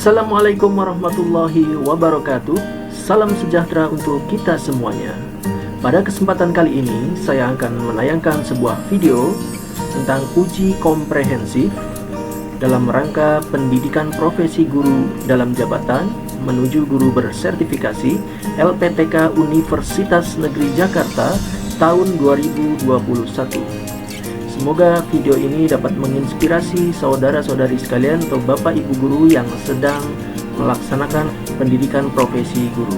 Assalamualaikum warahmatullahi wabarakatuh. Salam sejahtera untuk kita semuanya. Pada kesempatan kali ini saya akan menayangkan sebuah video tentang uji komprehensif dalam rangka pendidikan profesi guru dalam jabatan menuju guru bersertifikasi LPTK Universitas Negeri Jakarta tahun 2021. Semoga video ini dapat menginspirasi saudara-saudari sekalian atau bapak ibu guru yang sedang melaksanakan pendidikan profesi guru.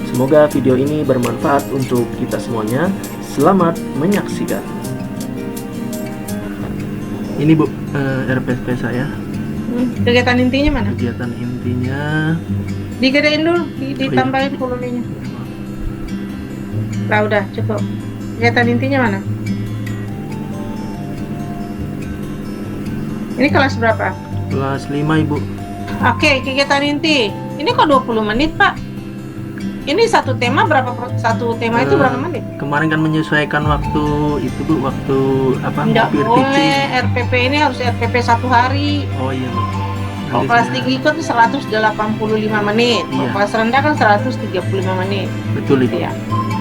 Semoga video ini bermanfaat untuk kita semuanya. Selamat menyaksikan. Ini Bu, RPP saya. Kegiatan intinya mana? Kegiatan intinya Digedein dulu, ditambahin volumenya. Lah udah cukup. Kegiatan intinya mana? Ini kelas berapa? Kelas 5 Ibu. Oke, kegiatan inti. Ini kok 20 menit Pak? Ini satu tema berapa? Satu tema itu berapa menit? Kemarin kan menyesuaikan waktu itu Bu, waktu apa? Nggak peer boleh, teaching. RPP ini harus RPP 1 hari. Oh iya Bu. Kalau Nanti kelas saya- tinggi itu 185 menit. Kalau Iya. kelas rendah kan 135 menit. Betul Ibu. Ya.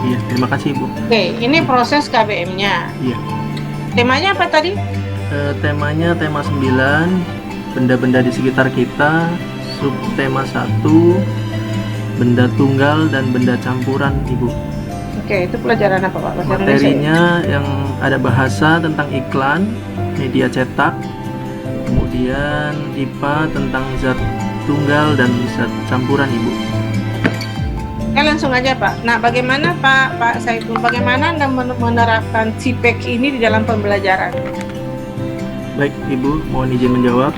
Iya, terima kasih Bu. Oke, ini proses KBM-nya. Iya. Temanya apa tadi? Temanya tema 9, benda-benda di sekitar kita. Subtema 1, benda tunggal dan benda campuran Ibu. Oke, itu pelajaran apa Pak? Bahasa Indonesia ya? Materinya yang ada bahasa tentang iklan, media cetak, kemudian IPA tentang zat tunggal dan zat campuran Ibu. Langsung aja Pak. Nah, bagaimana Pak Saiful, bagaimana Anda menerapkan CPEK ini di dalam pembelajaran? Baik Ibu, mohon izin menjawab.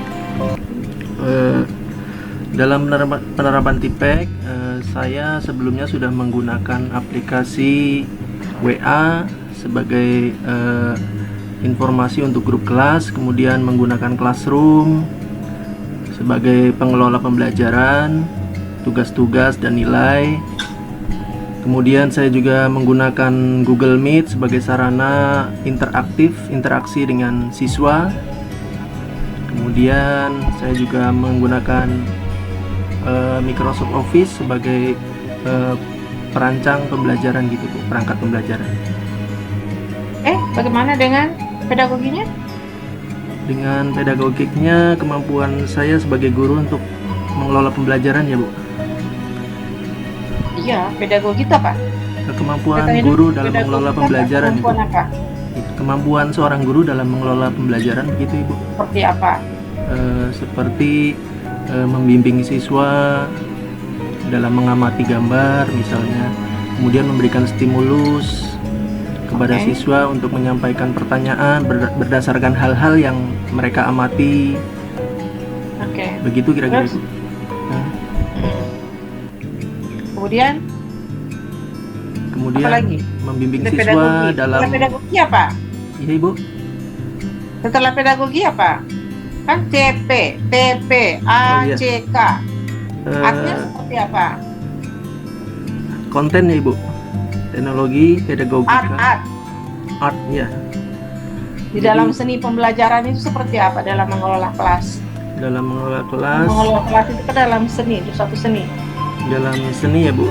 Dalam penerapan TIPEK, saya sebelumnya sudah menggunakan aplikasi WA sebagai informasi untuk grup kelas, kemudian menggunakan Classroom sebagai pengelola pembelajaran, tugas-tugas dan nilai. Kemudian saya juga menggunakan Google Meet sebagai sarana interaksi dengan siswa. Kemudian saya juga menggunakan Microsoft Office sebagai perancang pembelajaran gitu Bu, perangkat pembelajaran. Bagaimana dengan pedagoginya? Dengan pedagogiknya, kemampuan saya sebagai guru untuk mengelola pembelajaran ya Bu. Iya, pedagogi itu apa? Kemampuan Katanya guru dulu, dalam pedagogi mengelola itu pembelajaran Ibu. kemampuan apa? Kemampuan seorang guru dalam mengelola pembelajaran begitu Ibu. Seperti apa? Seperti membimbing siswa dalam mengamati gambar misalnya, kemudian memberikan stimulus kepada Oke. siswa untuk menyampaikan pertanyaan berdasarkan hal-hal yang mereka amati, Oke. begitu kira-kira Terus? Bu. Nah, Kemudian apa lagi? membimbing Ada siswa pedagogi. dalam Setelah pedagogi apa? iya Ibu. Setelah pedagogi apa? Kan CP, TP, Oh, iya. ACK. Artinya seperti apa? Konten ya Ibu, teknologi pedagogika, Art. ya. Di Jadi, dalam seni pembelajaran itu seperti apa dalam mengelola kelas? dalam mengelola kelas, Mengelola kelas itu kan dalam seni, itu satu seni. dalam seni ya Bu,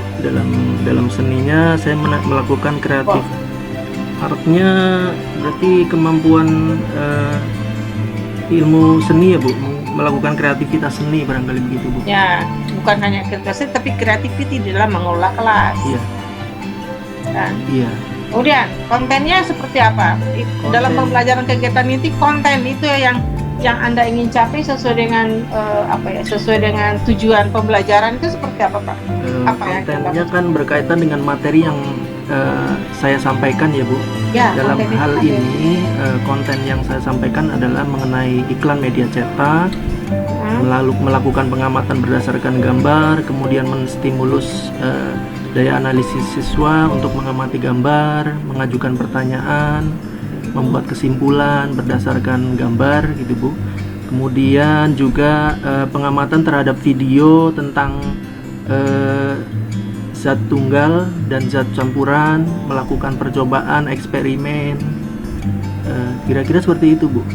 dalam seninya saya melakukan kreatif. Artnya berarti kemampuan ilmu seni ya Bu, melakukan kreativitas seni barangkali begitu Bu. Ya, bukan hanya kreativitas tapi kreativiti dalam mengelola kelas. Iya. Kan? Iya. Kemudian kontennya seperti apa? Dalam pembelajaran kegiatan itu konten itu yang Anda ingin capai sesuai dengan sesuai dengan tujuan pembelajaran itu seperti apa Pak? Apa yang Kontennya kan berkaitan dengan materi yang saya sampaikan ya Bu. Ya, Dalam konten hal itu ini konten yang saya sampaikan adalah mengenai iklan media cetak, melakukan pengamatan berdasarkan gambar, kemudian menstimulus daya analisis siswa untuk mengamati gambar, mengajukan pertanyaan, membuat kesimpulan berdasarkan gambar gitu Bu. Kemudian juga pengamatan terhadap video tentang zat tunggal dan zat campuran, melakukan percobaan, eksperimen, kira-kira seperti itu Bu.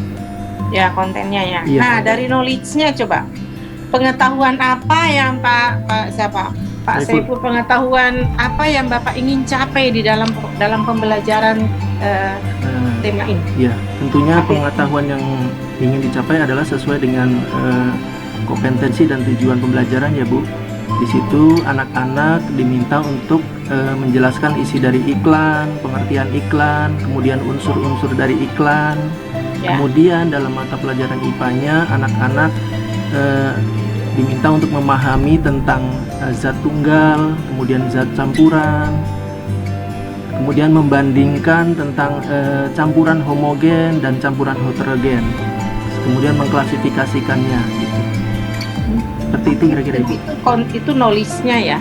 Ya, kontennya ya. Iya, Nah, konten. dari knowledge-nya coba. pengetahuan apa yang Pak Saiful, pengetahuan apa yang Bapak ingin capai di dalam pembelajaran tema ini? Ya, tentunya pengetahuan yang ingin dicapai adalah sesuai dengan kompetensi dan tujuan pembelajaran ya Bu. Di situ anak-anak diminta untuk menjelaskan isi dari iklan, pengertian iklan, kemudian unsur-unsur dari iklan. Kemudian dalam mata pelajaran IPA-nya anak-anak diminta untuk memahami tentang zat tunggal, kemudian zat campuran, kemudian membandingkan tentang campuran homogen dan campuran heterogen, kemudian mengklasifikasikannya gitu. Seperti itu kira-kira. Itu knowledge-nya ya.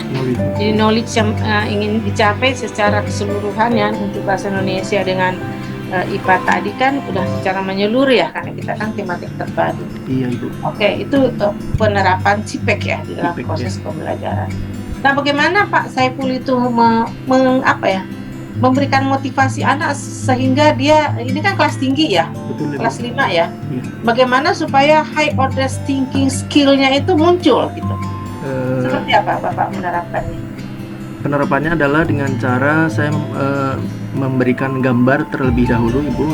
Jadi knowledge yang ingin dicapai secara keseluruhan ya untuk bahasa Indonesia dengan IPA tadi kan udah secara menyeluruh ya, karena kita kan tematik terpadu. Iya Ibu. Oke, itu penerapan CIPEK ya di dalam proses pembelajaran. Nah, bagaimana Pak Saiful itu memberikan motivasi anak sehingga dia, ini kan kelas tinggi ya, betul, kelas 5 ya. Bagaimana supaya high order thinking skill-nya itu muncul gitu? Seperti apa Bapak menerapkannya? Penerapannya adalah dengan cara saya memberikan gambar terlebih dahulu Ibu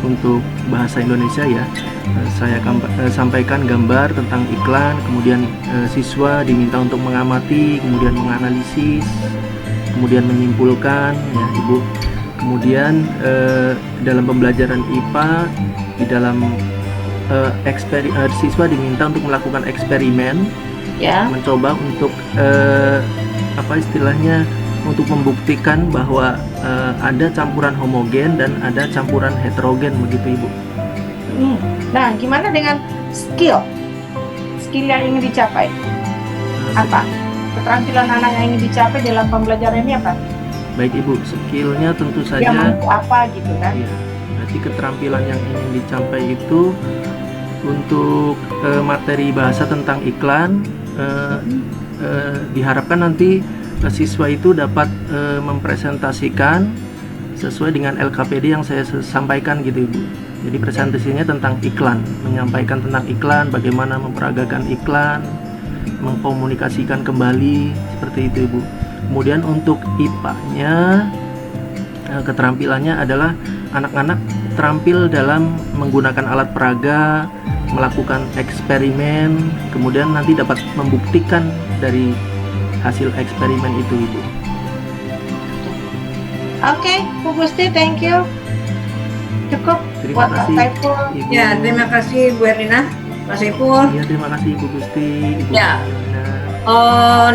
untuk bahasa Indonesia ya. Saya sampaikan gambar tentang iklan, kemudian siswa diminta untuk mengamati, kemudian menganalisis, kemudian menyimpulkan ya Ibu. Kemudian dalam pembelajaran IPA di dalam siswa diminta untuk melakukan eksperimen ya, mencoba untuk untuk membuktikan bahwa ada campuran homogen dan ada campuran heterogen begitu Ibu. Nah, gimana dengan skill yang ingin dicapai? Apa keterampilan anak yang ingin dicapai dalam pembelajaran ini apa? Baik Ibu, skillnya tentu saja. Dia mampu apa gitu kan? Iya, berarti keterampilan yang ingin dicapai itu untuk materi bahasa tentang iklan. Diharapkan nanti siswa itu dapat mempresentasikan sesuai dengan LKPD yang saya sampaikan gitu Ibu. Jadi presentasinya tentang iklan, menyampaikan tentang iklan, bagaimana memperagakan iklan, mengkomunikasikan kembali seperti itu Ibu. Kemudian untuk IPA-nya keterampilannya adalah anak-anak terampil dalam menggunakan alat peraga, melakukan eksperimen, kemudian nanti dapat membuktikan dari hasil eksperimen itu Ibu. Oke, Bu Gusti, thank you. Cukup. Terima kasih Ibu. Ya, terima kasih Bu Erlina, Pak Saiful. Ya, terima kasih Ibu Gusti, Ibu ya.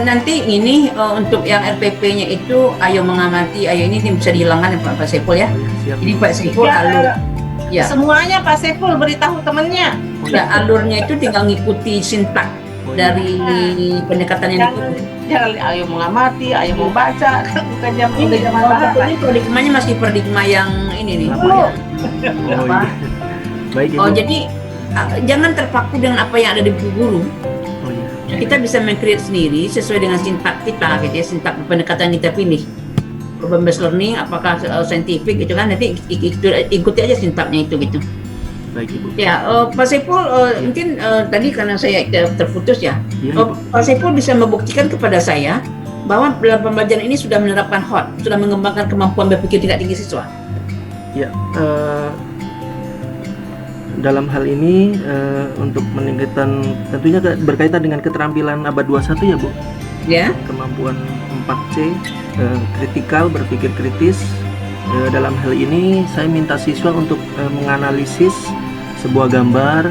Nanti ini untuk yang RPP-nya itu ayo mengamati, ayo ini bisa dihilangkan ya Pak Saiful ya. Siap. Jadi Pak Saiful alur. Ya. Semuanya Pak Saiful beritahu temennya. Ya, alurnya itu tinggal ngikuti sintak dari pendekatan yang diikuti. Jangan ayo mengamati, ayo membaca, bukan zaman bahasa. Ini paradigmanya masih paradigma yang ini nih. Baik. Jadi jangan terpaku dengan apa yang ada di buku guru. Kita bisa meng-create sendiri sesuai dengan sintak kita, gitu ya, sintak pendekatan kita pilih. Problem based learning, apakah scientific gitu kan, nanti ikuti aja sintaknya itu gitu. Baik Ibu. Ya, Pak Saiful, mungkin tadi karena saya terputus ya, Pak Saiful bisa membuktikan kepada saya bahwa dalam pembelajaran ini sudah menerapkan HOT, sudah mengembangkan kemampuan berpikir tingkat tinggi siswa. Ya, dalam hal ini untuk meningkatkan, tentunya berkaitan dengan keterampilan abad 21 ya Bu. Ya. Kemampuan 4C, kritikal, berpikir kritis. Dalam hal ini saya minta siswa untuk menganalisis sebuah gambar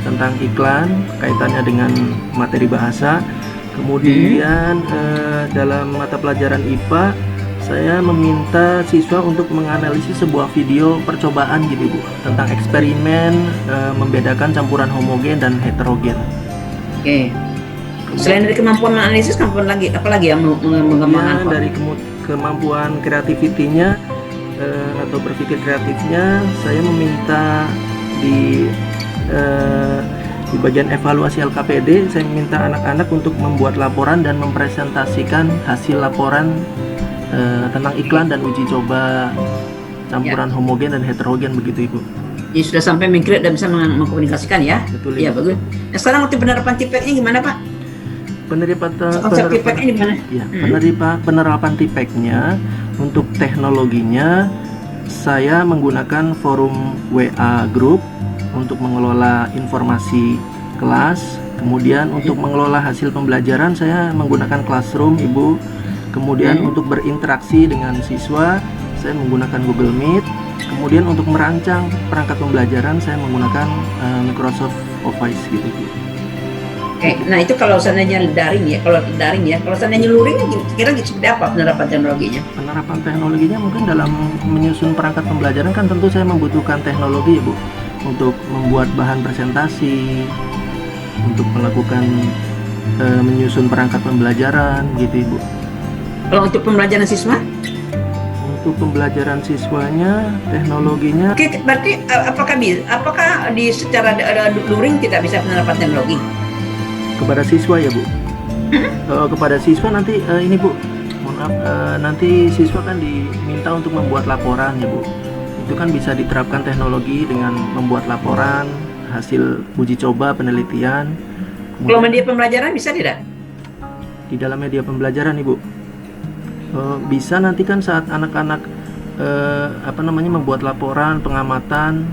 tentang iklan kaitannya dengan materi bahasa. Kemudian dalam mata pelajaran IPA saya meminta siswa untuk menganalisis sebuah video percobaan gitu Bu, tentang eksperimen membedakan campuran homogen dan heterogen. Oke. Selain dari kemampuan menganalisis, kemampuan lagi apalagi yang mengembangkan? Ya, dari kemampuan kreativitinya atau berpikir kreatifnya, saya meminta di bagian evaluasi LKPD, saya meminta anak-anak untuk membuat laporan dan mempresentasikan hasil laporan tentang iklan dan uji coba campuran homogen dan heterogen begitu Ibu. Jadi sudah sampai meng-create dan bisa mengkomunikasikan ya. Betul, Iya, Ibu. bagus. Nah, sekarang untuk penerapan TPEC-nya gimana, Pak? Konsep TPEC-nya gimana? Ya, penerapan TPEC-nya untuk teknologinya saya menggunakan forum WA group untuk mengelola informasi kelas. Kemudian untuk mengelola hasil pembelajaran saya menggunakan Classroom, Ibu. Kemudian untuk berinteraksi dengan siswa saya menggunakan Google Meet. Kemudian untuk merancang perangkat pembelajaran saya menggunakan Microsoft Office gitu, Bu. Oke, nah itu kalau seandainya daring ya, kalau seandainya luring, kira-kira seperti apa penerapan teknologinya? Penerapan teknologinya mungkin dalam menyusun perangkat pembelajaran kan tentu saya membutuhkan teknologi, Bu, untuk membuat bahan presentasi, untuk melakukan menyusun perangkat pembelajaran gitu, Ibu. Kalau untuk pembelajaran siswa? Untuk pembelajaran siswanya teknologinya. Oke, berarti apakah di secara luring tidak bisa penerapan teknologi? Kepada siswa ya, Bu. Kepada siswa nanti ini, Bu, mohon maaf, nanti siswa kan diminta untuk membuat laporan ya, Bu. Itu kan bisa diterapkan teknologi dengan membuat laporan hasil uji coba penelitian. Kalau media pembelajaran bisa tidak? Di dalam media pembelajaran, Ibu, bisa nanti kan saat anak-anak membuat laporan pengamatan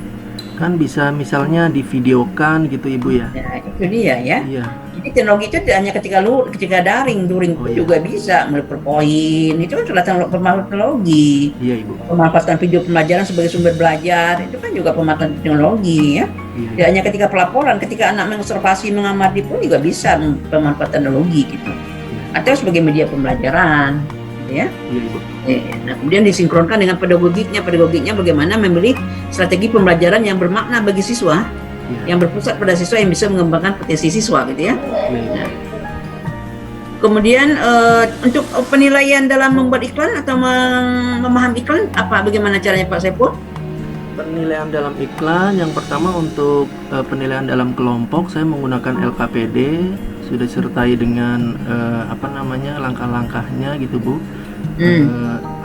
kan bisa misalnya divideokan gitu, Ibu ya. Ya, itu dia ya. Iya. Jadi teknologi itu tidak hanya ketika daring pun iya. juga bisa melalui PowerPoint, itu kan sudah pemanfaatan teknologi. Iya, Ibu. Pemanfaatan video pembelajaran sebagai sumber belajar itu kan juga pemanfaatan teknologi ya. Iya. Tidak hanya ketika pelaporan, ketika anak mengobservasi mengamati pun juga bisa pemanfaatan teknologi gitu. Atau sebagai media pembelajaran, gitu ya. Iya, Ibu. Nah, kemudian disinkronkan dengan pedagogiknya bagaimana membeli strategi pembelajaran yang bermakna bagi siswa, Iya. yang berpusat pada siswa yang bisa mengembangkan potensi siswa gitu ya. Iya, Ibu. Nah, kemudian untuk penilaian dalam membuat iklan atau memahami iklan bagaimana caranya Pak Saiful? Penilaian dalam iklan yang pertama untuk penilaian dalam kelompok saya menggunakan LKPD, sudah disertai dengan langkah-langkahnya gitu, Bu.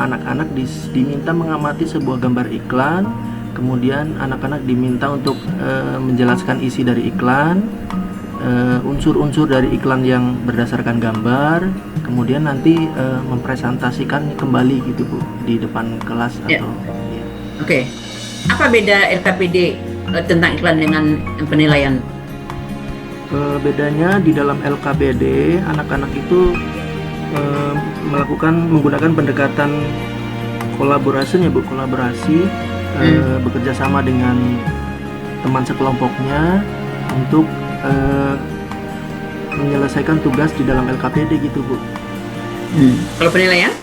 Anak-anak diminta mengamati sebuah gambar iklan, kemudian anak-anak diminta untuk menjelaskan isi dari iklan, unsur-unsur dari iklan yang berdasarkan gambar, kemudian nanti mempresentasikan kembali gitu, Bu, di depan kelas atau ya. Oke. Apa beda LKPD tentang iklan dengan penilaian? Bedanya di dalam LKPD anak-anak itu menggunakan pendekatan kolaborasi ya, Bu, bekerja sama dengan teman sekelompoknya untuk menyelesaikan tugas di dalam LKPD gitu, Bu. Kalau penilaian?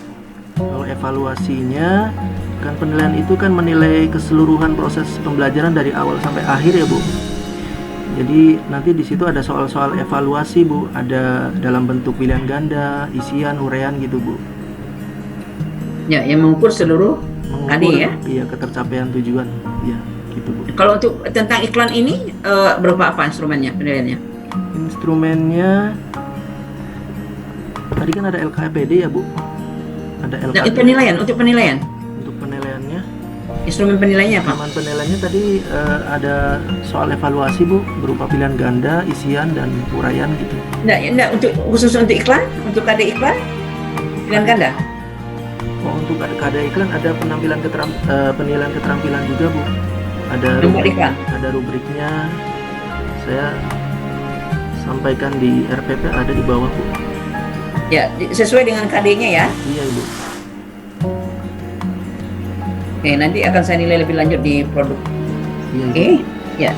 Kalau evaluasinya kan penilaian itu kan menilai keseluruhan proses pembelajaran dari awal sampai akhir ya, Bu. Jadi nanti di situ ada soal-soal evaluasi, Bu, ada dalam bentuk pilihan ganda, isian, uraian gitu, Bu. Ya, yang mengukur seluruh tadi ya. Iya, ketercapaian tujuan. Iya, gitu, Bu. Kalau untuk tentang iklan ini berupa apa instrumennya, penilaiannya? Instrumennya tadi kan ada LKPD ya, Bu. Ada Nah, LKPD. untuk penilaian. Untuk penilaiannya, Instrumen penilaiannya apa? teman penilaiannya tadi ada soal evaluasi, Bu, berupa pilihan ganda, isian dan uraian gitu. Enggak, khusus untuk iklan, untuk KD iklan, pilihan ganda. Untuk KD iklan ada penilaian keterampilan juga, Bu. Ada Nomor iklan. ada rubriknya. Saya sampaikan di RPP, ada di bawah, Bu. Ya, sesuai dengan KD-nya ya. Iya, Ibu. Oke, nanti akan saya nilai lebih lanjut di produk. Iya, Ibu. Oke, ya.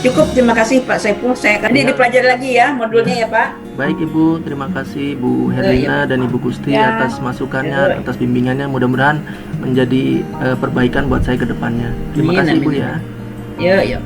Cukup, terima kasih Pak Saiful. Saya akan dipelajari lagi ya modulnya ya Pak. Baik, Ibu, terima kasih Bu Herlina dan Ibu Gusti atas masukannya, atas bimbingannya. Mudah-mudahan menjadi perbaikan buat saya ke depannya. Terima kasih, Amin, Bu amin. ya. Ya.